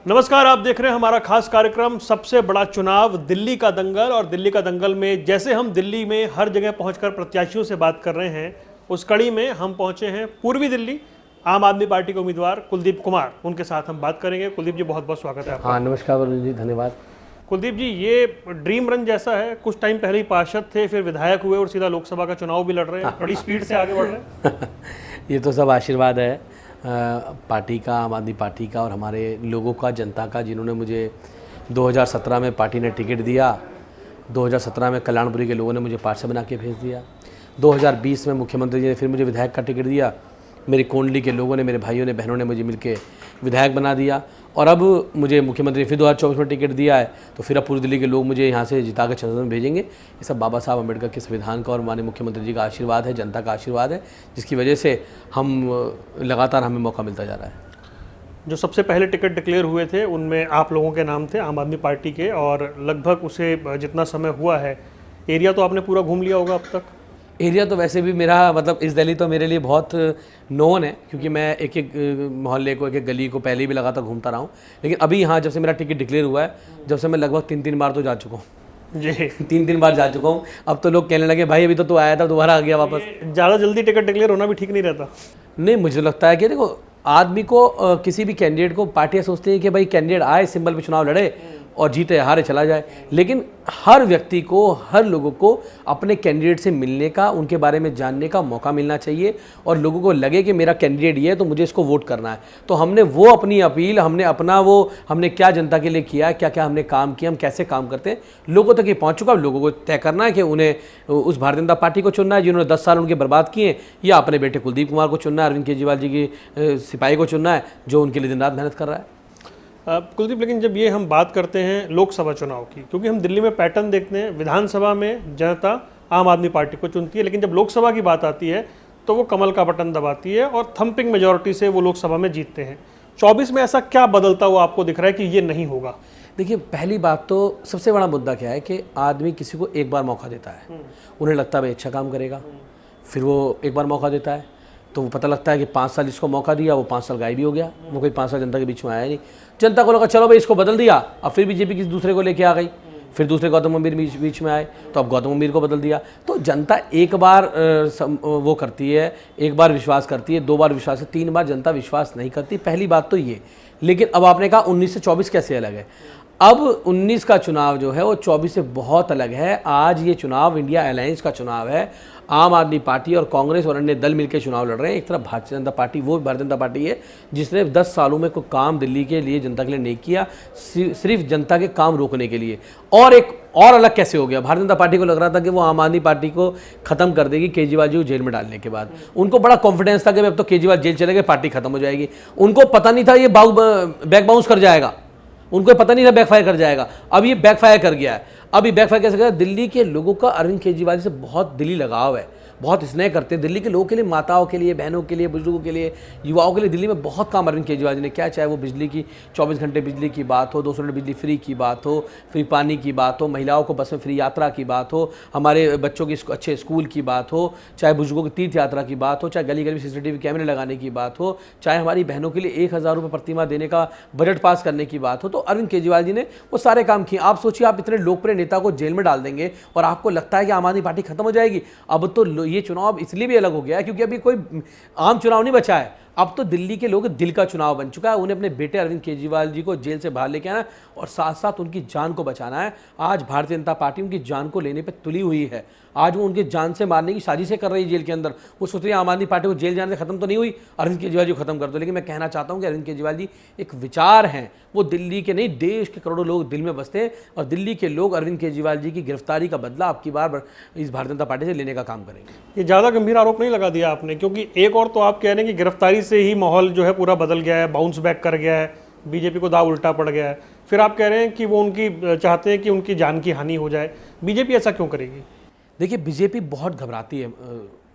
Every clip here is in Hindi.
नमस्कार, आप देख रहे हैं हमारा खास कार्यक्रम सबसे बड़ा चुनाव दिल्ली का दंगल। और दिल्ली का दंगल में जैसे हम दिल्ली में हर जगह पहुंचकर प्रत्याशियों से बात कर रहे हैं, उस कड़ी में हम पहुंचे हैं पूर्वी दिल्ली। आम आदमी पार्टी के उम्मीदवार कुलदीप कुमार, उनके साथ हम बात करेंगे। कुलदीप जी, बहुत बहुत स्वागत है आपका। हाँ, नमस्कार वरुण जी, धन्यवाद। कुलदीप जी, ये ड्रीम रन जैसा है। कुछ टाइम पहले ही पार्षद थे, फिर विधायक हुए और सीधा लोकसभा का चुनाव भी लड़ रहे हैं। बड़ी स्पीड से आगे बढ़ रहे हैं। ये तो सब आशीर्वाद है पार्टी का, आम आदमी पार्टी का और हमारे लोगों का, जनता का, जिन्होंने मुझे 2017 में पार्टी ने टिकट दिया। 2017 में कल्याणपुरी के लोगों ने मुझे पार्षद बना के भेज दिया। 2020 में मुख्यमंत्री जी ने फिर मुझे विधायक का टिकट दिया। मेरी कोंडली के लोगों ने, मेरे भाइयों ने, बहनों ने मुझे मिलके विधायक बना दिया। और अब मुझे मुख्यमंत्री फिर 2024 में टिकट दिया है, तो फिर अब पूरी दिल्ली के लोग मुझे यहाँ से जिता कर संसद में भेजेंगे। ये सब बाबा साहब अम्बेडकर के संविधान का और माननीय मुख्यमंत्री जी का आशीर्वाद है, जनता का आशीर्वाद है, जिसकी वजह से हम लगातार हमें मौका मिलता जा रहा है। जो सबसे पहले टिकट डिक्लेयर हुए थे उनमें आप लोगों के नाम थे, आम आदमी पार्टी के, और लगभग उसे जितना समय हुआ है, एरिया तो आपने पूरा घूम लिया होगा अब तक। एरिया तो वैसे भी मेरा, मतलब इस दिल्ली तो मेरे लिए बहुत नोन है, क्योंकि मैं एक एक मोहल्ले को, एक एक गली को पहले भी लगातार घूमता रहा हूँ। लेकिन अभी यहाँ जब से मेरा टिकट डिक्लेयर हुआ है, जब से मैं लगभग 3 बार तो जा चुका हूँ जी। 3 बार जा चुका हूँ। अब तो लोग कहने लगे भाई अभी तो तू आया था, दोबारा आ गया वापस। ज़्यादा जल्दी टिकट डिक्लेयर होना भी ठीक नहीं रहता। नहीं, मुझे लगता है कि देखो, आदमी को किसी भी कैंडिडेट को पार्टियाँ सोचती हैं कि भाई कैंडिडेट आए, सिंबल पे चुनाव लड़े और जीते हारे चला जाए। लेकिन हर व्यक्ति को, हर लोगों को अपने कैंडिडेट से मिलने का, उनके बारे में जानने का मौका मिलना चाहिए और लोगों को लगे कि मेरा कैंडिडेट ये है तो मुझे इसको वोट करना है। तो हमने वो अपनी अपील, हमने क्या जनता के लिए किया, क्या क्या हमने काम किया, हम कैसे काम करते हैं, लोगों तक ये पहुँच चुका। लोगों को तय करना है कि उन्हें उस भारतीय जनता पार्टी को चुनना है जिन्होंने 10 साल उनके बर्बाद किए, या अपने बेटे कुलदीप कुमार को चुनना है, अरविंद केजरीवाल जी की सिपाही को चुनना है जो उनके लिए दिन रात मेहनत कर रहा है। कुलदीप, लेकिन जब ये हम बात करते हैं लोकसभा चुनाव की, क्योंकि हम दिल्ली में पैटर्न देखते हैं, विधानसभा में जनता आम आदमी पार्टी को चुनती है, लेकिन जब लोकसभा की बात आती है तो वो कमल का बटन दबाती है और थंपिंग मेजॉरिटी से वो लोकसभा में जीतते हैं। 24 में ऐसा क्या बदलता हुआ आपको दिख रहा है कि ये नहीं होगा? देखिए, पहली बात तो सबसे बड़ा मुद्दा क्या है कि आदमी किसी को एक बार मौका देता है, उन्हें लगता है भाई अच्छा काम करेगा, फिर वो एक बार मौका देता है, तो वो पता लगता है कि 5 साल इसको मौका दिया, वो 5 साल गायब भी हो गया, वो कोई 5 साल जनता के बीच में आया नहीं। जनता को लगा चलो भाई इसको बदल दिया, अब फिर बीजेपी किसी दूसरे को लेके आ गई, फिर दूसरे गौतम गंभीर बीच में आए, तो अब गौतम गंभीर को बदल दिया। तो जनता एक बार वो करती है, एक बार विश्वास करती है, 2 बार विश्वास है, 3 बार जनता विश्वास नहीं करती। पहली बात तो ये। लेकिन अब आपने कहा 19 से 24 कैसे अलग है। अब 19 का चुनाव जो है वो 24 से बहुत अलग है। आज ये चुनाव इंडिया अलायंस का चुनाव है। आम आदमी पार्टी और कांग्रेस और अन्य दल मिलकर चुनाव लड़ रहे हैं। एक तरफ भारतीय जनता पार्टी, वो भारतीय जनता पार्टी है जिसने 10 सालों में कोई काम दिल्ली के लिए, जनता के लिए नहीं किया, सिर्फ जनता के काम रोकने के लिए। और एक और अलग कैसे हो गया, भारतीय जनता पार्टी को लग रहा था कि वो आम आदमी पार्टी को खत्म कर देगी केजरीवाल जी को जेल में डालने के बाद। उनको बड़ा कॉन्फिडेंस था कि अब तो केजरीवाल जेल चले गए, पार्टी खत्म हो जाएगी। उनको पता नहीं था ये बैक बाउंस कर जाएगा, उनको पता नहीं था बैकफायर कर जाएगा। अब ये बैकफायर कर गया है। अब ये बैकफायर कैसे गया? दिल्ली के लोगों का अरविंद केजरीवाल से बहुत दिली लगाव है, बहुत स्नेह करते हैं। दिल्ली के लोगों के लिए, माताओं के लिए, बहनों के लिए, बुजुर्गों के लिए, युवाओं के लिए दिल्ली में बहुत काम अरविंद केजरीवाल जी ने किया। चाहे वो बिजली की 24 घंटे बिजली की बात हो, 200 यूनिट बिजली फ्री की बात हो, फ्री पानी की बात हो, महिलाओं को बस में फ्री यात्रा की बात हो, हमारे बच्चों की अच्छे स्कूल की बात हो, चाहे बुजुर्गों की तीर्थ यात्रा की बात हो, चाहे गली गली CCTV कैमरे लगाने की बात हो, चाहे हमारी बहनों के लिए 1000 रुपये प्रतिमाह देने का बजट पास करने की बात हो, तो अरविंद केजरीवाल जी ने वो सारे काम किए। आप सोचिए, आप इतने लोकप्रिय नेता को जेल में डाल देंगे और आपको लगता है कि आम आदमी पार्टी खत्म हो जाएगी। अब तो ये चुनाव इसलिए भी अलग हो गया है क्योंकि अभी कोई आम चुनाव नहीं बचा है। अब तो दिल्ली के लोग दिल का चुनाव बन चुका है। उन्हें अपने बेटे अरविंद केजरीवाल जी को जेल से बाहर लेके आना और साथ साथ उनकी जान को बचाना है। आज भारतीय जनता पार्टी उनकी जान को लेने पे तुली हुई है। आज वो उनकी जान से मारने की साजिशें कर रही है जेल के अंदर। वो सोच रही है आम आदमी पार्टी को जेल जाने से खत्म तो नहीं हुई, अरविंद केजरीवाल जी को खत्म कर दो। लेकिन मैं कहना चाहता हूं कि अरविंद केजरीवाल जी एक विचार हैं, वो दिल्ली के नहीं, देश के करोड़ों लोग दिल में बसते हैं और दिल्ली के लोग अरविंद केजरीवाल जी की गिरफ्तारी का बदला अब की बार इस भारतीय जनता पार्टी से लेने का काम करेंगे। ये ज़्यादा गंभीर आरोप नहीं लगा दिया आपने, क्योंकि एक और तो आप कह रहे हैं कि गिरफ्तारी से ही माहौल जो है पूरा बदल गया है, बाउंस बैक कर गया है, बीजेपी को दाव उल्टा पड़ गया है। फिर आप कह रहे हैं कि वो उनकी चाहते हैं कि उनकी जान की हानि हो जाए। बीजेपी ऐसा क्यों करेगी? देखिए, बीजेपी बहुत घबराती है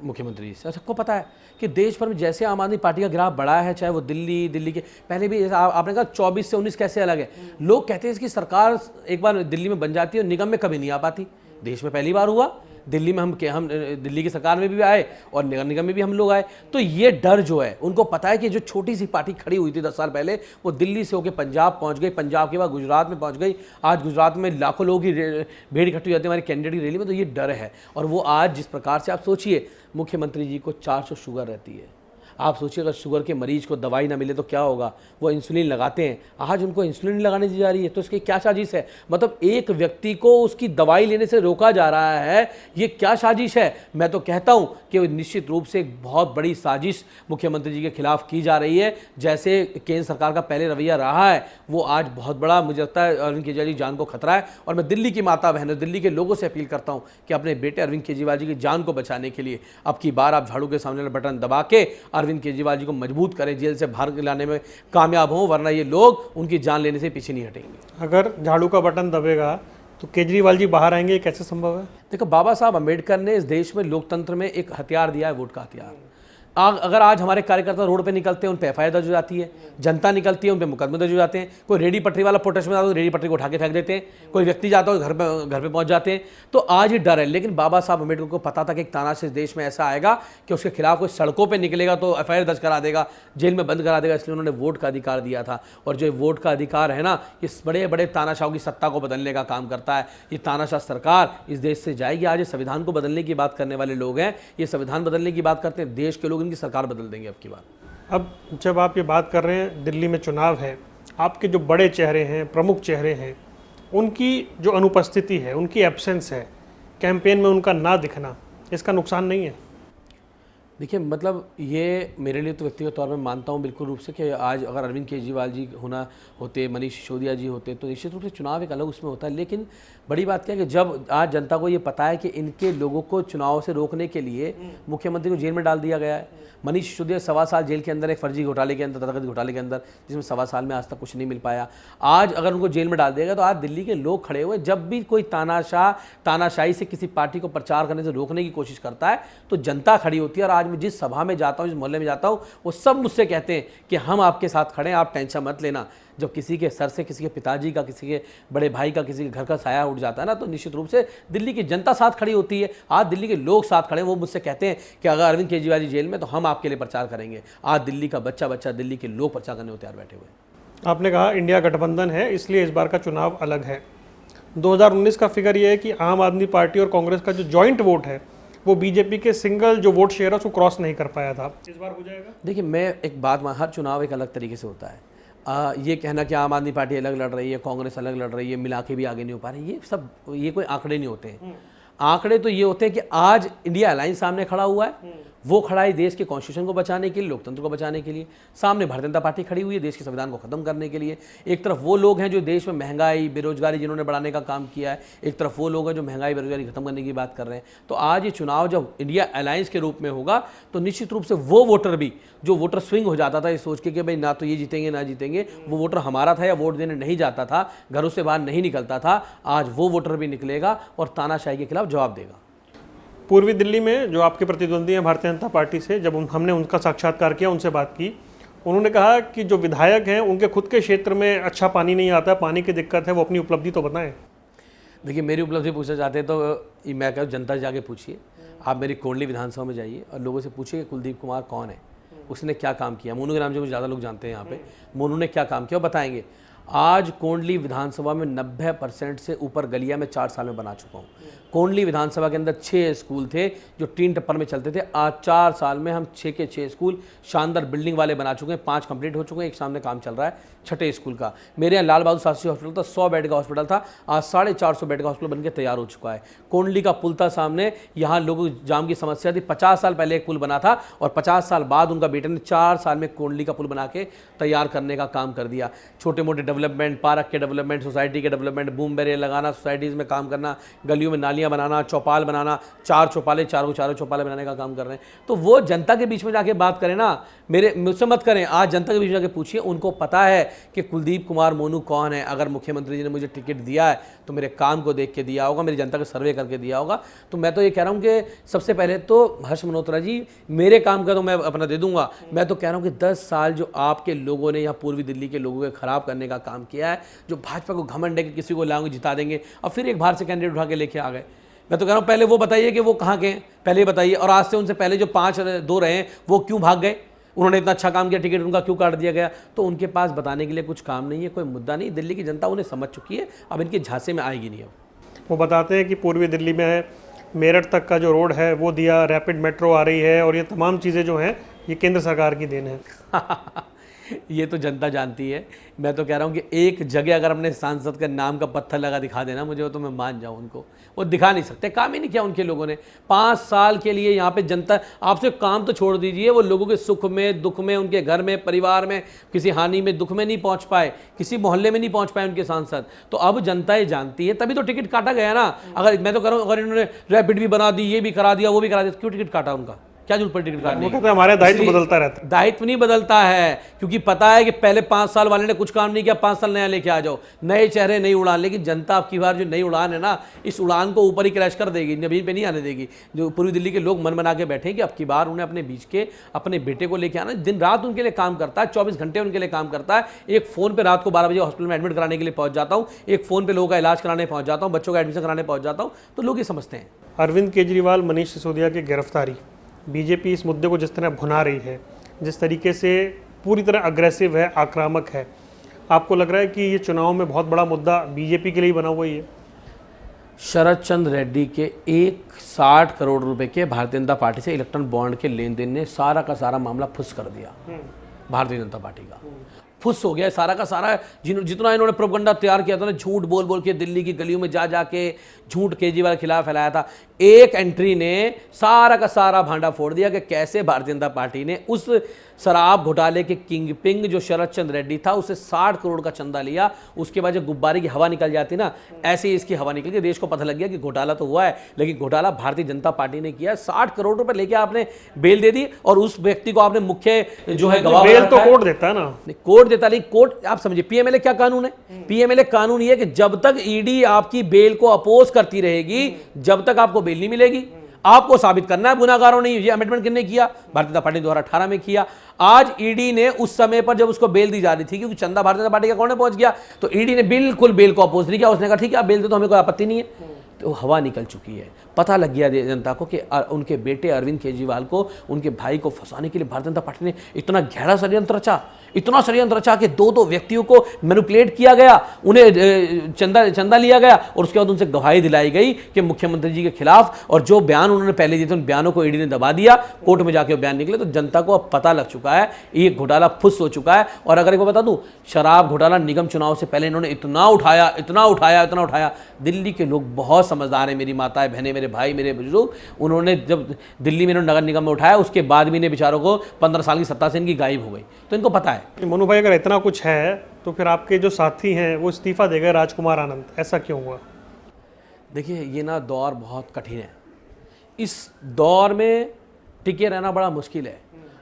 मुख्यमंत्री से। सबको पता है कि देश भर में जैसे आम आदमी पार्टी का ग्राफ बढ़ा है, चाहे वो दिल्ली के पहले भी आपने कहा 24 से 19 कैसे अलग है। लोग कहते हैं इसकी सरकार एक बार दिल्ली में बन जाती है और निगम में कभी नहीं आ पाती। देश में पहली बार हुआ दिल्ली में हम दिल्ली की सरकार में भी आए और नगर निगम में भी हम लोग आए। तो ये डर जो है, उनको पता है कि जो छोटी सी पार्टी खड़ी हुई थी 10 साल पहले, वो दिल्ली से होकर पंजाब पहुंच गई, पंजाब के बाद गुजरात में पहुंच गई। आज गुजरात में लाखों लोगों की भीड़ इकट्ठी हो जाती है हमारे कैंडिडेट की रैली में। तो ये डर है। और वो आज जिस प्रकार से, आप सोचिए, मुख्यमंत्री जी को 400 शुगर रहती है। आप सोचिए अगर शुगर के मरीज को दवाई ना मिले तो क्या होगा। वो इंसुलिन लगाते हैं, आज उनको इंसुलिन लगाने दी जा रही है। तो इसकी क्या साजिश है? मतलब एक व्यक्ति को उसकी दवाई लेने से रोका जा रहा है, ये क्या साजिश है? मैं तो कहता हूं कि निश्चित रूप से एक बहुत बड़ी साजिश मुख्यमंत्री जी के खिलाफ की जा रही है। जैसे केंद्र सरकार का पहले रवैया रहा है, वो आज बहुत बड़ा, मुझे लगता है अरविंद केजरीवाल जी जान को खतरा है। और मैं दिल्ली की माता बहनों, दिल्ली के लोगों से अपील करता हूँ कि अपने बेटे अरविंद केजरीवाल जी की जान को बचाने के लिए अब की बार आप झाड़ू के सामने वाला बटन दबा के अरविंद केजरीवाल जी को मजबूत करें, जेल से बाहर लाने में कामयाब हों, वरना ये लोग उनकी जान लेने से पीछे नहीं हटेंगे। अगर झाड़ू का बटन दबेगा तो केजरीवाल जी बाहर आएंगे, कैसे संभव है? देखो, बाबा साहब अम्बेडकर ने इस देश में लोकतंत्र में एक हथियार दिया है, वोट का हथियार। अगर आज हमारे कार्यकर्ता रोड पे निकलते हैं, उन पे एफआईआर दर्ज हो जाती है, जनता निकलती है, उन पे मुकदमे दर्ज हो जाते हैं। कोई रेडी पटरी वाला प्रोटेस्ट में जाता है तो रेडी पटरी को उठा के फेंक देते हैं, कोई व्यक्ति जाता है घर पे पहुंच जाते हैं। तो आज ही डर है। लेकिन बाबा साहब अम्बेडकर को पता था कि एक तानाशाह इस देश में ऐसा आएगा कि उसके खिलाफ कोई सड़कों पर निकलेगा तो एफआईआर दर्ज करा देगा, जेल में बंद करा देगा। इसलिए उन्होंने वोट का अधिकार दिया था। और जो वोट का अधिकार है ना, इस बड़े बड़े तानाशाहों की सत्ता को बदलने का काम करता है। ये तानाशाह सरकार इस देश से जाएगी। आज ये संविधान को बदलने की बात करने वाले लोग हैं, ये संविधान बदलने की बात करते हैं, देश के लोग इनकी सरकार बदल देंगे अब की बार। अब जब आप ये बात कर रहे हैं, दिल्ली में चुनाव है, आपके जो बड़े चेहरे हैं, प्रमुख चेहरे हैं, उनकी जो अनुपस्थिति है, उनकी एब्सेंस है, कैंपेन में उनका ना दिखना, इसका नुकसान नहीं है? देखिए, मतलब ये मेरे लिए तो व्यक्तिगत तौर पर मानता हूँ बिल्कुल रूप से कि आज अगर अरविंद केजरीवाल जी होते, मनीष सिसोदिया जी होते, तो निश्चित रूप से चुनाव एक अलग उसमें होता है। लेकिन बड़ी बात क्या है कि जब आज जनता को ये पता है कि इनके लोगों को चुनाव से रोकने के लिए मुख्यमंत्री को जेल में डाल दिया गया है। मनीष सिसोदिया 1.25 साल जेल के अंदर, एक फर्जी घोटाले के अंदर, तथाकथित घोटाले के अंदर, जिसमें 1.25 साल में आज तक कुछ नहीं मिल पाया। आज अगर उनको जेल में डाल दिया गया तो आज दिल्ली के लोग खड़े हुए, जब भी कोई तानाशाही से किसी पार्टी को प्रचार करने से रोकने की कोशिश करता है तो जनता खड़ी होती है। और आज मैं जिस सभा में जाता हूँ, जिस मोहल्ले में जाता हूँ, वो सब मुझसे कहते हैं कि हम आपके साथ खड़े हैं, आप टेंशन मत लेना। जब किसी के सर से, किसी के पिताजी का, किसी के बड़े भाई का, किसी के घर का साया उठ जाता है ना, तो निश्चित रूप से दिल्ली की जनता साथ खड़ी होती है। आज दिल्ली के लोग साथ खड़े हैं। वो मुझसे कहते हैं कि अगर अरविंद केजरीवाल जी जेल में तो हम आपके लिए प्रचार करेंगे। आज दिल्ली का बच्चा, दिल्ली के लोग प्रचार करने को तैयार बैठे हुए हैं। आपने कहा इंडिया गठबंधन है, इसलिए इस बार का चुनाव अलग है। 2019 का फिगर ये है कि आम आदमी पार्टी और कांग्रेस का जो जॉइंट वोट है, वो बीजेपी के सिंगल जो वोट शेयर है उसको क्रॉस नहीं कर पाया था। इस बार हो जाएगा? देखिए, मैं एक बात, हर चुनाव एक अलग तरीके से होता है। ये कहना कि आम आदमी पार्टी अलग लड़ रही है, कांग्रेस अलग लड़ रही है, मिला के भी आगे नहीं हो पा रहे, ये कोई आंकड़े नहीं होते हैं। आंकड़े तो ये होते हैं कि आज इंडिया अलायंस सामने खड़ा हुआ है। वो खड़ा है देश के कॉन्स्टिट्यूशन को बचाने के लिए, लोकतंत्र को बचाने के लिए। सामने भारतीय जनता पार्टी खड़ी हुई है देश के संविधान को खत्म करने के लिए। एक तरफ वो लोग हैं जो देश में महंगाई, बेरोजगारी जिन्होंने बढ़ाने का काम किया है, एक तरफ वो लोग हैं जो महंगाई, बेरोजगारी खत्म करने की बात कर रहे हैं। तो आज ये चुनाव जब इंडिया अलायंस के रूप में होगा तो निश्चित रूप से वो वोटर भी, जो वोटर स्विंग हो जाता था ये सोच के कि भाई ना तो ये जीतेंगे ना जीतेंगे, वो वोटर हमारा था या वोट देने नहीं जाता था, घरों से बाहर नहीं निकलता था, आज वो वोटर भी निकलेगा और तानाशाही के खिलाफ जवाब देगा। पूर्वी दिल्ली में जो आपके प्रतिद्वंदी हैं भारतीय जनता पार्टी से, जब हमने उनका साक्षात्कार किया, उनसे बात की, उन्होंने कहा कि जो विधायक हैं उनके खुद के क्षेत्र में अच्छा पानी नहीं आता, पानी की दिक्कत है, वो अपनी उपलब्धि तो बताएं। देखिए, मेरी उपलब्धि पूछना चाहते हैं तो मैं कहूँ जनता से जाके पूछिए। आप मेरी कोंडली विधानसभा में जाइए और लोगों से पूछिए कि कुलदीप कुमार कौन है, उसने क्या काम किया। मोनू के नाम से कुछ ज़्यादा लोग जानते हैं यहाँ पे। मोनू ने क्या काम किया वो बताएंगे। आज कोंडली विधानसभा में 90% से ऊपर गलियां में 4 साल में बना चुका हूँ। कोंडली विधानसभा के अंदर 6 स्कूल थे जो टीन टप्पर में चलते थे। आज 4 साल में हम 6 के 6 स्कूल शानदार बिल्डिंग वाले बना चुके हैं। 5 कंप्लीट हो चुके हैं, एक सामने काम चल रहा है 6ठे स्कूल का। मेरे यहाँ लाल बहादुर शास्त्री हॉस्पिटल था, 100 बेड का हॉस्पिटल था, आज 450 बेड का हॉस्पिटल बनकर तैयार हो चुका है। कोंडली का पुल था सामने, यहाँ लोगों की जाम की समस्या थी। 50 साल पहले एक पुल बना था और 50 साल बाद उनका बेटे ने 4 साल में कोंडली का पुल बना के तैयार करने का काम कर दिया। छोटे मोटे डेवलपमेंट, पार्क के डेवलपमेंट, सोसाइटी के डेवलपमेंट, बूम बैरियर लगाना, सोसाइटीज़ में काम करना, गलियों में नालियाँ बनाना, चौपाल बनाना, 4 चौपाले, चारों चौपाले बनाने का काम कर रहे हैं। तो वो जनता के बीच में जाके बात करें ना, मुझसे मत करें। आज जनता के बीच में जाके पूछिए, उनको पता है कि कुलदीप कुमार मोनू कौन है। अगर मुख्यमंत्री जी ने मुझे टिकट दिया है तो मेरे काम को देख के दिया होगा, मेरी जनता का सर्वे करके दिया होगा। तो मैं तो ये कह रहा हूँ कि सबसे पहले तो हर्ष मल्होत्रा जी, मेरे काम का तो मैं अपना दे दूंगा। मैं तो कह रहा हूँ कि 10 साल जो आपके लोगों ने यहाँ पूर्वी दिल्ली के लोगों के खराब करने का काम किया है, जो भाजपा को घमंड है कि किसी को लाएंगे जिता देंगे और फिर एक बाहर से कैंडिडेट उठा के लेके आ गए। मैं तो कह रहा हूँ पहले वो बताइए कि वो कहाँ के हैं, पहले ये बताइए। और आज से उनसे पहले जो 5-2 रहे हैं वो क्यों भाग गए, उन्होंने इतना अच्छा काम किया, टिकट उनका क्यों काट दिया गया। तो उनके पास बताने के लिए कुछ काम नहीं है, कोई मुद्दा नहीं। दिल्ली की जनता उन्हें समझ चुकी है, अब इनके झांसे में आएगी नहीं। अब वो बताते हैं कि पूर्वी दिल्ली में मेरठ तक का जो रोड है वो दिया, रैपिड मेट्रो आ रही है, और ये तमाम चीज़ें जो हैं ये केंद्र सरकार की देन है। ये तो जनता जानती है। मैं तो कह रहा हूँ कि एक जगह अगर अपने सांसद का नाम का पत्थर लगा दिखा देना मुझे, तो मैं मान जाऊँ उनको। वो दिखा नहीं सकते, काम ही नहीं किया उनके लोगों ने 5 साल के लिए। यहाँ पे जनता, आपसे काम तो छोड़ दीजिए, वो लोगों के सुख में, दुख में, उनके घर में, परिवार में, किसी हानि में, दुख में नहीं पहुँच पाए, किसी मोहल्ले में नहीं पहुँच पाए उनके सांसद। तो अब जनता ये जानती है, तभी तो टिकट काटा गया ना। अगर मैं तो कह रहा हूँ, अगर इन्होंने रैपिड भी बना दी, ये भी करा दिया, वो भी करा दिया, क्यों टिकट काटा उनका? क्या जरूरत पड़ी टिकट काटने की? हमारा दायित्व बदलता रहता है। दायित्व नहीं बदलता है, क्योंकि पता है कि पहले 5 साल वाले ने कुछ काम नहीं किया, 5 साल नया लेके आ जाओ, नए चेहरे, नई उड़ान। लेकिन जनता अब की बार जो नई उड़ान है ना, इस उड़ान को ऊपर ही क्रैश कर देगी, जमीन पे नहीं आने देगी। जो पूर्वी दिल्ली के लोग मन बना के बैठे हैं कि अब की बार उन्हें अपने बीच के अपने बेटे को लेके आना। दिन रात उनके लिए काम करता है, 24 घंटे उनके लिए काम करता है। एक फ़ोन पर रात को 12 बजे हॉस्पिटल में एडमिट कराने के लिए पहुंच जाता हूँ, एक फ़ोन पर लोगों का इलाज कराने पहुंच जाता हूँ, बच्चों का एडमिशन कराने पहुंच जाता हूँ। तो लोग ये समझते हैं। अरविंद केजरीवाल, मनीष सिसोदिया की गिरफ्तारी, बीजेपी इस मुद्दे को जिस तरह भुना रही है, जिस तरीके से पूरी तरह अग्रेसिव है, आक्रामक है, आपको लग रहा है कि ये चुनाव में बहुत बड़ा मुद्दा बीजेपी के लिए बना हुआ ही है? शरद चंद्र रेड्डी के 60 करोड़ रुपए के भारतीय जनता पार्टी से इलेक्ट्रॉन बॉन्ड के लेन देन ने सारा का सारा मामला फुस कर दिया। भारतीय जनता पार्टी का फुस हो गया सारा का सारा। जितना इन्होंने प्रोपगंडा तैयार किया था ना, झूठ बोल बोल के दिल्ली की गलियों में जा जाके झूठ केजरीवाल के खिलाफ फैलाया था, एक एंट्री ने सारा का सारा भांडा फोड़ दिया कि कैसे भारतीय जनता पार्टी ने उस शराब घोटाले के किंग पिंग जो शरद चंद्र रेड्डी था, उसे 60 करोड़ का चंदा लिया। उसके बाद जब गुब्बारे की हवा निकल जाती ना, ऐसे ही इसकी हवा निकल गई। देश को पता लग गया कि घोटाला तो हुआ है, लेकिन घोटाला भारतीय जनता पार्टी ने किया। 60 करोड़ रुपए लेके आपने बेल दे दी, और उस व्यक्ति को आपने मुख्य जो है गवाह बेल तो कोर्ट देता है ना, कोर्ट देता। लेकिन कोर्ट, आप समझिए पीएमएलए क्या कानून है? पीएमएलए कानून ये कि जब तक ईडी आपकी बेल को अपोज करती रहेगी, जब तक आपको बेल नहीं मिलेगी। आपको साबित करना है गुनाहगारों नहीं। ये अमेंडमेंट किसने किया? भारतीय जनता पार्टी द्वारा 18 में किया। आज ईडी ने उस समय पर जब उसको बेल दी जा रही थी, क्योंकि चंदा भारतीय जनता पार्टी का अकाउंट में पहुंच गया, तो ईडी ने बिल्कुल बेल को अपोज नहीं किया। उसने कहा ठीक है आप बेल दे तो हमें कोई आपत्ति नहीं है। तो हवा निकल चुकी है। पता लग गया जनता को कि उनके बेटे अरविंद केजरीवाल को, उनके भाई को फंसाने के लिए भारतीय जनता पार्टी ने इतना गहरा षड्यंत्र रचा, इतना षड्यंत्र रचा कि 2 व्यक्तियों को मैनिपुलेट किया गया, उन्हें चंदा लिया गया, और उसके बाद उनसे गवाही दिलाई गई कि मुख्यमंत्री जी के खिलाफ। और जो बयान उन्होंने पहले दिए थे, उन बयानों को ईडी ने दबा दिया, कोर्ट में जाके बयान निकले। तो जनता को अब पता लग चुका है, ये घोटाला फुस हो चुका है। और अगर एक बार बता दूं, शराब घोटाला निगम चुनाव से पहले इन्होंने इतना उठाया, इतना उठाया, इतना उठाया। दिल्ली के लोग बहुत समझदार हैं, मेरी माताएं बहनें, मेरे भाई, मेरे बुजुर्ग। उन्होंने जब दिल्ली में इन्होंने नगर निगम में उठाया, उसके बाद भी इन्हें बेचारों को 15 साल की सत्ता से इनकी गायब हो गई। तो इनको पता है। मनु भाई, अगर इतना कुछ है तो फिर आपके जो साथी हैं वो इस्तीफा दे गए, राजकुमार आनंद, ऐसा क्यों हुआ? देखिए ये ना दौर बहुत कठिन है। इस दौर में टिके रहना बड़ा मुश्किल है,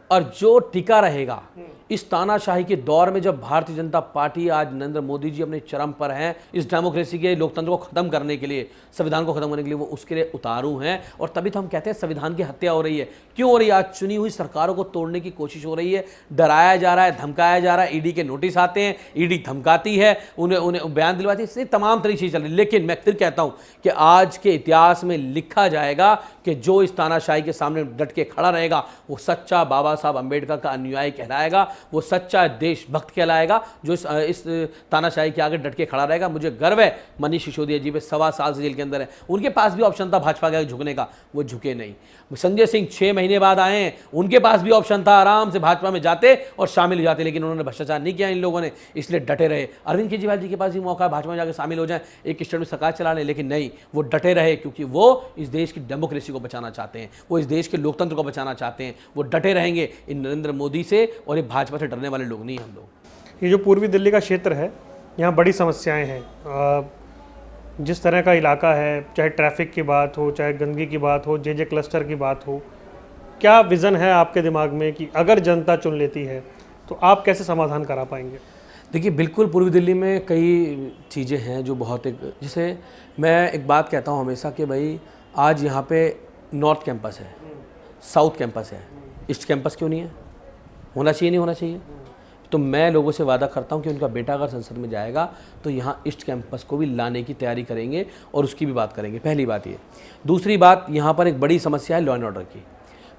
और जो टिका रहेगा इस तानाशाही के दौर में, जब भारतीय जनता पार्टी, आज नरेंद्र मोदी जी अपने चरम पर हैं, इस डेमोक्रेसी के लोकतंत्र को खत्म करने के लिए, संविधान को खत्म करने के लिए वो उसके लिए उतारू हैं। और तभी तो हम कहते हैं संविधान की हत्या हो रही है। क्यों हो रही है? आज चुनी हुई सरकारों को तोड़ने की कोशिश हो रही है, डराया जा रहा है, धमकाया जा रहा है। ईडी के नोटिस आते हैं, ईडी धमकाती है, उन्हें बयान दिलवाती है, इससे तमाम तरीके से चल रही है। लेकिन मैं फिर कहता हूं कि आज के इतिहास में लिखा जाएगा कि जो इस तानाशाही के सामने डट के खड़ा रहेगा, वो सच्चा बाबा साहब अम्बेडकर का अनुयायी कहलाएगा, वो सच्चा देशभक्त कहलाएगा, जो इस तानाशाही के आगे डट के खड़ा रहेगा। मुझे गर्व है मनीष सिसोदिया जी पे, 1.25 साल से जेल के अंदर है। उनके पास भी ऑप्शन था भाजपा के झुकने का, वो झुके नहीं। संजय सिंह 6 महीने बाद आए हैं, उनके पास भी ऑप्शन था, आराम से भाजपा में जाते और शामिल हो जाते, लेकिन उन्होंने भ्रष्टाचार नहीं किया इन लोगों ने, इसलिए डटे रहे। अरविंद केजरीवाल जी के पास भी मौका है, भाजपा में जाकर शामिल हो जाए, एक स्टेट में सरकार चला लें, लेकिन नहीं, वो डटे रहे, क्योंकि वो इस देश की डेमोक्रेसी को बचाना चाहते हैं, वो इस देश के लोकतंत्र को बचाना चाहते हैं। वो डटे रहेंगे इन नरेंद्र मोदी से, और ये भाजपा से डरने वाले लोग नहीं हम लोग। ये जो पूर्वी दिल्ली का क्षेत्र है, यहाँ बड़ी समस्याएं हैं। जिस तरह का इलाका है, चाहे ट्रैफिक की बात हो, चाहे गंदगी की बात हो, जे क्लस्टर की बात हो, क्या विज़न है आपके दिमाग में कि अगर जनता चुन लेती है तो आप कैसे समाधान करा पाएंगे? देखिए बिल्कुल, पूर्वी दिल्ली में कई चीज़ें हैं जो बहुत, जैसे मैं एक बात कहता हूँ हमेशा कि भाई आज यहाँ पे नॉर्थ कैंपस है, साउथ कैंपस है, ईस्ट कैंपस क्यों नहीं है? होना चाहिए, नहीं होना चाहिए? तो मैं लोगों से वादा करता हूं कि उनका बेटा अगर संसद में जाएगा तो यहां ईस्ट कैंपस को भी लाने की तैयारी करेंगे और उसकी भी बात करेंगे। पहली बात ये। दूसरी बात, यहां पर एक बड़ी समस्या है लॉ एंड ऑर्डर की।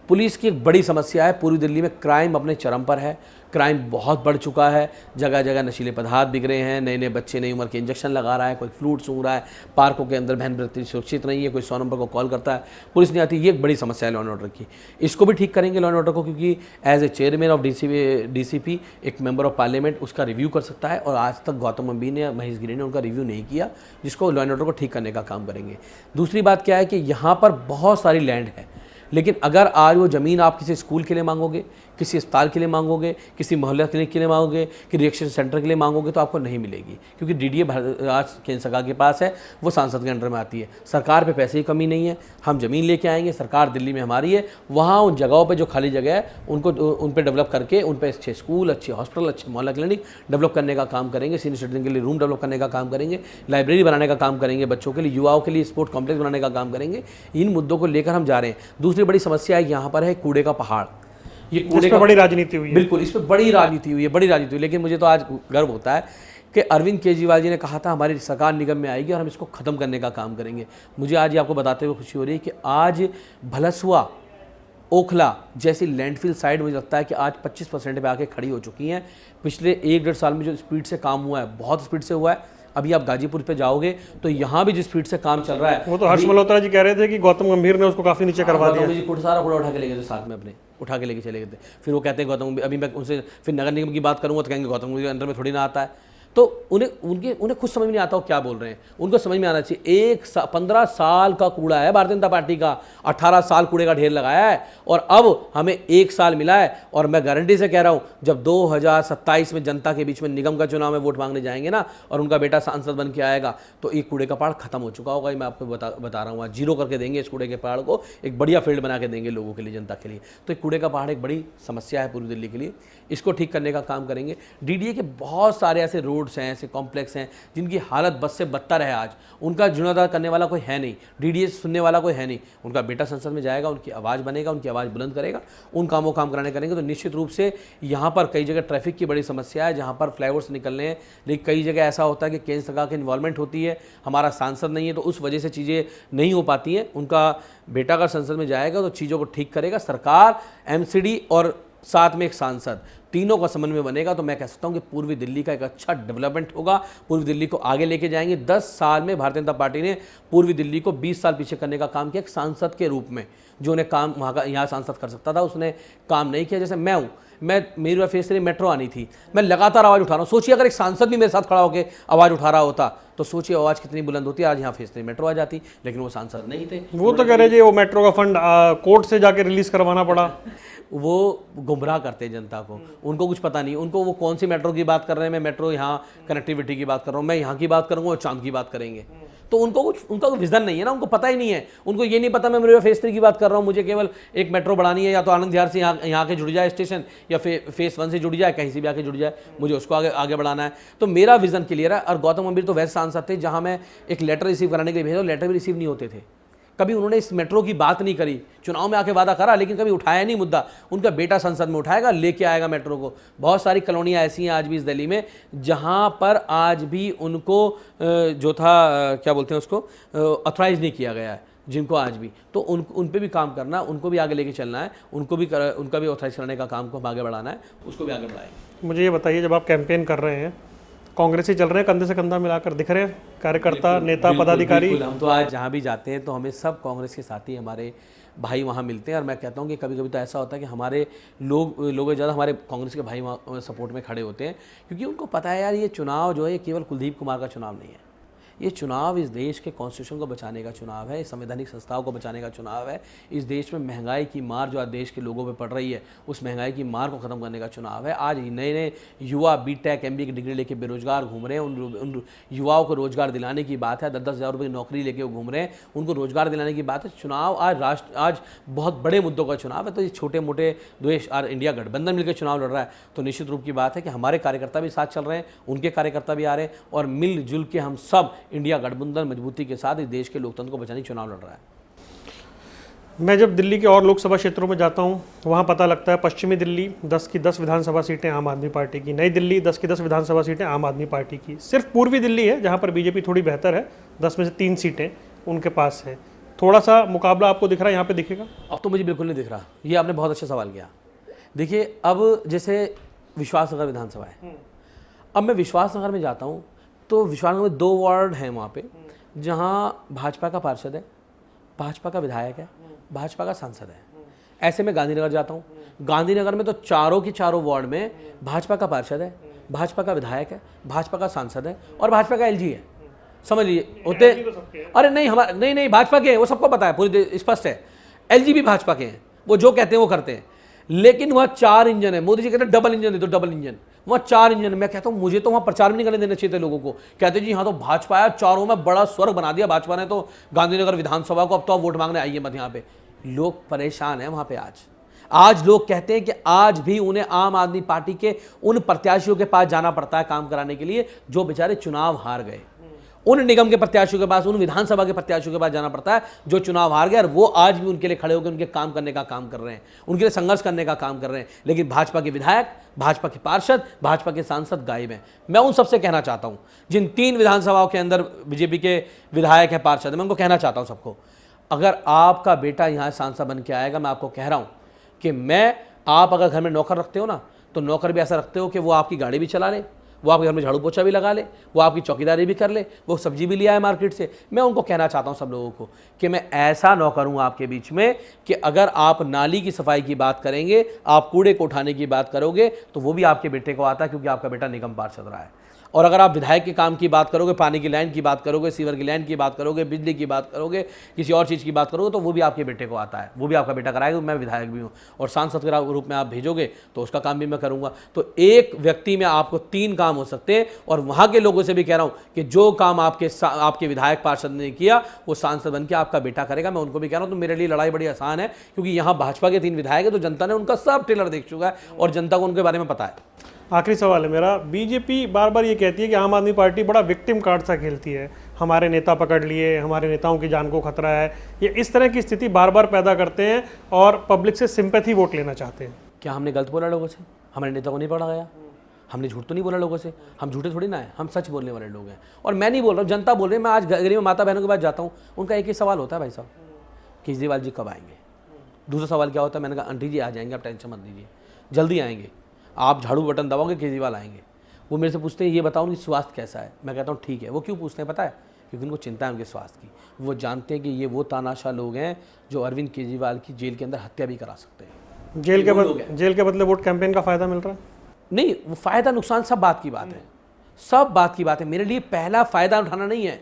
पुलिस की एक बड़ी समस्या है, पूरी दिल्ली में क्राइम अपने चरम पर है, क्राइम बहुत बढ़ चुका है, जगह जगह नशीले पदार्थ बिक रहे हैं, नए नए बच्चे नई उम्र के इंजेक्शन लगा रहा है, कोई फ्लूट सूंघ रहा है, पार्कों के अंदर बहन वृत्ति सुरक्षित नहीं है, कोई 100 नंबर को कॉल करता है, पुलिस नहीं आती। ये एक बड़ी समस्या है लॉ एंड ऑर्डर की। इसको भी ठीक करेंगे लॉ एंड ऑर्डर को, क्योंकि as a chairman of DCP एक मेंबर ऑफ पार्लियामेंट उसका रिव्यू कर सकता है, और आज तक गौतम गंभीर ने, महेश गिरी ने उनका रिव्यू नहीं किया, जिसको लॉ एंड ऑर्डर को ठीक करने का काम करेंगे। दूसरी बात क्या है कि यहाँ पर बहुत सारी लैंड है, लेकिन अगर आज वो ज़मीन आप किसी स्कूल के लिए मांगोगे, किसी अस्पताल के लिए मांगोगे, किसी मोहल्ला क्लिनिक के लिए मांगोगे, कि रिएक्शन सेंटर के लिए मांगोगे, तो आपको नहीं मिलेगी, क्योंकि DDA आज केंद्र सरकार के पास है, वो सांसद के अंडर में आती है। सरकार पे पैसे की कमी नहीं है, हम ज़मीन लेके आएंगे, सरकार दिल्ली में हमारी है, वहाँ उन जगहों पर जो खाली जगह है उनको उन पर डेवलप करके उन पर अच्छे स्कूल, अच्छे हॉस्पिटल, अच्छे मोहल्ला क्लिनिक डेवलप करने का काम करेंगे, सीनियर सिटीजन के लिए रूम डेवलप करने का काम करेंगे, लाइब्रेरी बनाने का काम करेंगे, बच्चों के लिए, युवाओं के लिए स्पोर्ट कॉम्प्लेक्स बनाने का काम करेंगे। इन मुद्दों को लेकर हम जा रहे हैं। दूसरी बड़ी समस्या है यहाँ पर है कूड़े का पहाड़। ये कूड़े का बड़ी राजनीति हुई है। बिल्कुल, इस पर बड़ी राजनीति हुई है, बड़ी राजनीति हुई। लेकिन मुझे तो आज गर्व होता है कि अरविंद केजरीवाल जी ने कहा था हमारी सरकार निगम में आएगी और हम इसको ख़त्म करने का काम करेंगे। मुझे आज ये आपको बताते हुए खुशी हो रही है कि आज भलसुआ, ओखला जैसी लैंडफिल साइड मुझे लगता है कि आज 25% पे आके खड़ी हो चुकी हैं। पिछले 1-1.5 साल में जो स्पीड से काम हुआ है, बहुत स्पीड से हुआ है। अभी आप गाजीपुर पे जाओगे तो यहाँ भी जिस स्पीड से काम चल रहा है, वो तो हर्ष मल्होत्रा जी कह रहे थे कि गौतम गंभीर ने उसको काफी नीचे करवा दिया। जी सारा कूड़ा उठा के ले गए थे, साथ में अपने उठा के लेके चले गए थे। फिर वो कहते हैं गौतम, अभी मैं उनसे फिर नगर निगम की बात करूंगा तो कहेंगे गौतम गंभीर अंदर में थोड़ी ना आता है। तो उन्हें खुद समझ में नहीं आता वो क्या बोल रहे हैं। उनको समझ में आना चाहिए 15 साल का कूड़ा है भारतीय जनता पार्टी का, 18 साल कूड़े का ढेर लगाया है, और अब हमें 1 साल मिला है। और मैं गारंटी से कह रहा हूं, जब 2027 में जनता के बीच में निगम का चुनाव में वोट मांगने जाएंगे ना, और उनका बेटा सांसद बन के आएगा, तो ये कूड़े का पहाड़ खत्म हो चुका होगा। मैं आपको बता रहा हूँ, आज जीरो करके देंगे इस कूड़े के पहाड़ को, एक बढ़िया फील्ड बना के देंगे लोगों के लिए, जनता के लिए। तो कूड़े का पहाड़ एक बड़ी समस्या है पूरी दिल्ली के लिए, इसको ठीक करने का काम करेंगे। DDA के बहुत सारे ऐसे रोड्स हैं, ऐसे कॉम्प्लेक्स हैं जिनकी हालत बद से बदतर है। आज उनका जीर्णोद्धार करने वाला कोई है नहीं, DDA सुनने वाला कोई है नहीं। उनका बेटा संसद में जाएगा, उनकी आवाज़ बनेगा, उनकी आवाज़ बुलंद करेगा, उन कामों काम कराने करेंगे। तो निश्चित रूप से यहाँ पर कई जगह ट्रैफिक की बड़ी समस्या है, जहाँ पर फ्लाईओवर्स निकलने हैं, लेकिन कई जगह ऐसा होता है कि केंद्र सरकार की इन्वॉल्वमेंट होती है, हमारा सांसद नहीं है, तो उस वजह से चीज़ें नहीं हो पाती हैं। उनका बेटा अगर संसद में जाएगा तो चीज़ों को ठीक करेगा। सरकार, MCD और साथ में एक सांसद, तीनों का समन्वय बनेगा, तो मैं कह सकता हूं कि पूर्वी दिल्ली का एक अच्छा डेवलपमेंट होगा। पूर्वी दिल्ली को आगे लेके जाएंगे। 10 साल में भारतीय जनता पार्टी ने पूर्वी दिल्ली को 20 साल पीछे करने का काम किया। एक सांसद के रूप में जो उन्हें काम वहाँ का यहाँ सांसद कर सकता था, उसने काम नहीं किया। जैसे मैं हूँ, मेरी फेस से मेट्रो आनी थी, मैं लगातार आवाज़ उठा रहा हूँ। सोचिए अगर एक सांसद भी मेरे साथ खड़ा होकर आवाज़ उठा रहा होता तो सोचिए आवाज़ कितनी बुलंद होती। आज यहाँ फेस से मेट्रो आ जाती, लेकिन वो सांसद नहीं थे। वो तो कह रहे जी वो मेट्रो का फंड कोर्ट से जाके रिलीज करवाना पड़ा। वो गुमराह करते हैं जनता को, उनको कुछ पता नहीं। उनको वो कौन सी मेट्रो की बात कर रहे हैं, मैं मेट्रो यहाँ कनेक्टिविटी की बात कर रहा हूँ, मैं यहाँ की बात करूँगा, वो चांद की बात करेंगे। तो उनका विजन नहीं है ना, उनको पता ही नहीं है। उनको ये नहीं पता मैं मेरे फेस 3 की बात कर रहा हूँ, मुझे केवल एक मेट्रो बढ़ानी है, या तो आनंद विहार से यहाँ के जुड़ जाए स्टेशन, या फेस 1 से जुड़ जाए, कहीं से भी आके जुड़ जाए, मुझे उसको आगे बढ़ाना है। तो मेरा विजन क्लियर है। और गौतम गंभीर तो वैसे सांसद थे जहाँ मैं एक लेटर रिसीव कराने के लिए भेजा, लेटर भी रिसीव नहीं होते थे। कभी उन्होंने इस मेट्रो की बात नहीं करी, चुनाव में आके वादा करा, लेकिन कभी उठाया नहीं मुद्दा। उनका बेटा संसद में उठाएगा, लेके आएगा मेट्रो को। बहुत सारी कॉलोनियाँ ऐसी हैं आज भी इस दिल्ली में जहाँ पर आज भी उनको जो था क्या बोलते हैं उसको, ऑथराइज नहीं किया गया है, जिनको आज भी। तो उन पे भी काम करना, उनको भी आगे लेके चलना है, उनका भी ऑथराइज करने का काम को हम आगे बढ़ाना है, उसको भी आगे बढ़ाएंगे। मुझे ये बताइए, जब आप कैंपेन कर रहे हैं, कांग्रेस ही चल रहे हैं, कंधे से कंधा मिलाकर दिख रहे हैं कार्यकर्ता, नेता, पदाधिकारी? हम तो आज जहाँ भी जाते हैं तो हमें सब कांग्रेस के साथी, हमारे भाई वहाँ मिलते हैं। और मैं कहता हूँ कि कभी कभी तो ऐसा होता है कि हमारे लोग ज़्यादा हमारे कांग्रेस के भाई वहाँ सपोर्ट में खड़े होते हैं, क्योंकि उनको पता है यार ये चुनाव जो है केवल कुलदीप कुमार का चुनाव नहीं है। ये चुनाव इस देश के कॉन्स्टिट्यूशन को बचाने का चुनाव है, संवैधानिक संस्थाओं को बचाने का चुनाव है। इस देश में महंगाई की मार जो आज देश के लोगों पे पड़ रही है, उस महंगाई की मार को ख़त्म करने का चुनाव है। आज नए नए युवा BTech MBA की डिग्री लेके बेरोजगार घूम रहे हैं, उन युवाओं को रोजगार दिलाने की बात है। 10-10 हज़ार रुपये की नौकरी लेके वो घूम रहे हैं, उनको रोजगार दिलाने की बात है। चुनाव आज बहुत बड़े मुद्दों का चुनाव है। तो ये छोटे मोटे देश और इंडिया गठबंधन मिलकर चुनाव लड़ रहा है, तो निश्चित रूप की बात है कि हमारे कार्यकर्ता भी साथ चल रहे हैं, उनके कार्यकर्ता भी आ रहे हैं, और मिलजुल के हम सब इंडिया गठबंधन मजबूती के साथ इस देश के लोकतंत्र को बचाने चुनाव लड़ रहा है। मैं जब दिल्ली के और लोकसभा क्षेत्रों में जाता हूँ वहाँ पता लगता है पश्चिमी दिल्ली 10 की 10 विधानसभा सीटें आम आदमी पार्टी की, नई दिल्ली 10 की 10 विधानसभा सीटें आम आदमी पार्टी की। सिर्फ पूर्वी दिल्ली है जहाँ पर बीजेपी थोड़ी बेहतर है, 10 में से 3 सीटें उनके पास हैं। थोड़ा सा मुकाबला आपको दिख रहा है यहाँ पे दिखेगा? अब तो मुझे बिल्कुल नहीं दिख रहा। ये आपने बहुत अच्छा सवाल किया। देखिए, अब जैसे विश्वासनगर विधानसभा है, अब मैं विश्वासनगर में जाता हूँ तो विश्वासनगर में 2 वार्ड हैं वहाँ पे जहाँ भाजपा का पार्षद है, भाजपा का विधायक है, भाजपा का सांसद है। ऐसे में गांधीनगर जाता हूँ, गांधीनगर में तो चारों की चारों वार्ड में भाजपा का पार्षद है, भाजपा का विधायक है, भाजपा का सांसद है और भाजपा का एलजी है। समझ लीजिए होते, अरे नहीं हमारे नहीं भाजपा के हैं, वो सबको पता है, पूरी स्पष्ट है। एलजी भी भाजपा के हैं, वो जो कहते हैं वो करते हैं। लेकिन वहाँ 4 इंजन है। मोदी जी कहते हैं डबल इंजन दे दो, डबल इंजन। वहाँ 4 इंजन। मैं कहता हूँ मुझे तो वहाँ प्रचार भी नहीं करने देना चाहिए थे लोगों को। कहते जी हाँ तो भाजपा आया, चारों में बड़ा स्वर्ग बना दिया भाजपा ने तो गांधीनगर विधानसभा को, अब तो आप वोट मांगने आइए मत यहाँ पे। लोग परेशान हैं वहाँ पे। आज लोग कहते हैं कि आज भी उन्हें आम आदमी पार्टी के उन प्रत्याशियों के पास जाना पड़ता है काम कराने के लिए जो बेचारे चुनाव हार गए। उन निगम के प्रत्याशियों के पास, उन विधानसभा के प्रत्याशियों के पास जाना पड़ता है जो चुनाव हार गए, और वो आज भी उनके लिए खड़े होकर उनके काम करने का काम कर रहे हैं, उनके लिए संघर्ष करने का काम कर रहे हैं। लेकिन भाजपा के विधायक, भाजपा के पार्षद, भाजपा के सांसद गायब हैं। मैं उन सबसे कहना चाहता हूं जिन 3 विधानसभाओं के अंदर बीजेपी के विधायक हैं, पार्षद, मैं उनको कहना चाहता हूं सबको, अगर आपका बेटा यहाँ सांसद बन के आएगा, मैं आपको कह रहा हूं कि आप अगर घर में नौकर रखते हो ना, तो नौकर भी ऐसा रखते हो कि वो आपकी गाड़ी भी चला ले, वो आपके घर में झाड़ू पोछा भी लगा ले, वो आपकी चौकीदारी भी कर ले, वो सब्जी भी ले आए मार्केट से। मैं उनको कहना चाहता हूँ सब लोगों को कि मैं ऐसा नौकर हूँ आपके बीच में कि अगर आप नाली की सफाई की बात करेंगे, आप कूड़े को उठाने की बात करोगे, तो वो भी आपके बेटे को आता है, क्योंकि आपका बेटा निगम पार्षद रहा है। और अगर आप विधायक के काम की बात करोगे, पानी की लाइन की बात करोगे, सीवर की लाइन की बात करोगे, बिजली की बात करोगे, किसी और चीज़ की बात करोगे, तो वो भी आपके बेटे को आता है, वो भी आपका बेटा कराएगा। मैं विधायक भी हूँ, और सांसद के रूप में आप भेजोगे तो उसका काम भी मैं करूँगा। तो एक व्यक्ति में आपको 3 काम हो सकते हैं। और वहाँ के लोगों से भी कह रहा हूँ कि जो काम आपके विधायक पार्षद ने किया वो सांसद बन के आपका बेटा करेगा। मैं उनको भी कह रहा हूँ, तो मेरे लिए लड़ाई बड़ी आसान है, क्योंकि यहाँ भाजपा के 3 विधायक है, तो जनता ने उनका सब ट्रेलर देख चुका है और जनता को उनके बारे में पता है। आखिरी सवाल है मेरा, बीजेपी बार बार ये कहती है कि आम आदमी पार्टी बड़ा विक्टिम कार्ड सा खेलती है, हमारे नेता पकड़ लिए, हमारे नेताओं की जान को खतरा है। ये इस तरह की स्थिति बार बार पैदा करते हैं और पब्लिक से सिंपैथी वोट लेना चाहते हैं। क्या हमने गलत बोला लोगों से? हमारे नेता को नहीं पढ़ा गया? हमने झूठ तो नहीं बोला लोगों से? हम झूठे थोड़ी ना है, हम सच बोलने वाले लोग हैं। और मैं नहीं बोल रहा हूँ, जनता बोल रही है। मैं आज गरीब माता बहनों के पास जाता हूँ, उनका एक ही सवाल होता है, भाई साहब केजरीवाल जी कब आएंगे? दूसरा सवाल क्या होता है? मैंने कहा आंटी जी आ जाएंगे, आप टेंशन मत लीजिए, जल्दी आएंगे। आप झाड़ू बटन दबाओगे, केजरीवाल आएंगे। वो मेरे से पूछते हैं ये बताओ उनकी स्वास्थ्य कैसा है? मैं कहता हूँ ठीक है। वो क्यों पूछते हैं पता है? क्योंकि उनको चिंता है उनके स्वास्थ्य की। वो जानते हैं कि ये वो तानाशाह लोग हैं जो अरविंद केजरीवाल की जेल के अंदर हत्या भी करा सकते हैं। जेल के बदले वोट कैंपेन का फायदा मिल रहा है? नहीं, वो फायदा नुकसान सब बात की बात है, सब बात की बात है। मेरे लिए पहला फायदा उठाना नहीं है।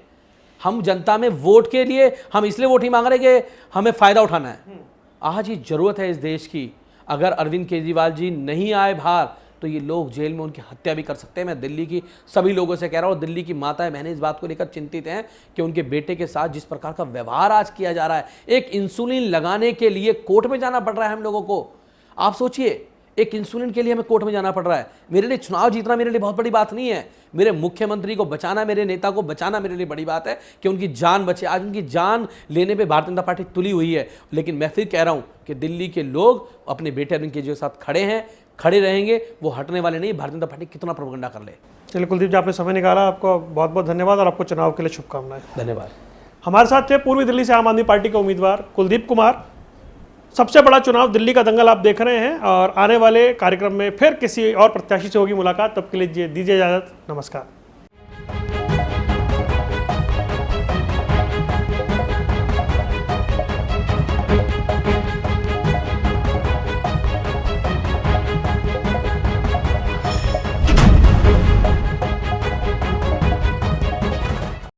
हम जनता में वोट के लिए हम इसलिए वोट ही मांग रहे कि हमें फायदा उठाना है। आज ये जरूरत है इस देश की। अगर अरविंद केजरीवाल जी नहीं आए बाहर तो ये लोग जेल में उनकी हत्या भी कर सकते हैं। मैं दिल्ली की सभी लोगों से कह रहा हूँ, दिल्ली की माताएं बहनें इस बात को लेकर चिंतित हैं कि उनके बेटे के साथ जिस प्रकार का व्यवहार आज किया जा रहा है। एक इंसुलिन लगाने के लिए कोर्ट में जाना पड़ रहा है हम लोगों को। आप सोचिए, एक इंसुलिन के लिए हमें कोर्ट में जाना पड़ रहा है। मेरे लिए चुनाव जीतना मेरे लिए बहुत बड़ी बात नहीं है। मेरे मुख्यमंत्री को बचाना, मेरे नेता को बचाना मेरे लिए बड़ी बात है कि उनकी जान बचे। आज उनकी जान लेने पे भारतीय जनता पार्टी तुली हुई है। लेकिन मैं फिर कह रहा हूं कि दिल्ली के लोग अपने बेटे अरविंद केजरीवाल के साथ खड़े हैं, खड़े रहेंगे, वो हटने वाले नहीं। भारतीय जनता पार्टी कितना प्रोपेगेंडा कर ले। चलिए कुलदीप जी, आपने समय निकाला, आपको बहुत बहुत धन्यवाद और आपको चुनाव के लिए शुभकामनाएं। धन्यवाद। हमारे साथ थे पूर्वी दिल्ली से आम आदमी पार्टी के उम्मीदवार कुलदीप कुमार। सबसे बड़ा चुनाव दिल्ली का दंगल आप देख रहे हैं और आने वाले कार्यक्रम में फिर किसी और प्रत्याशी से होगी मुलाकात। तब के लिए दीजिए इजाजत। नमस्कार।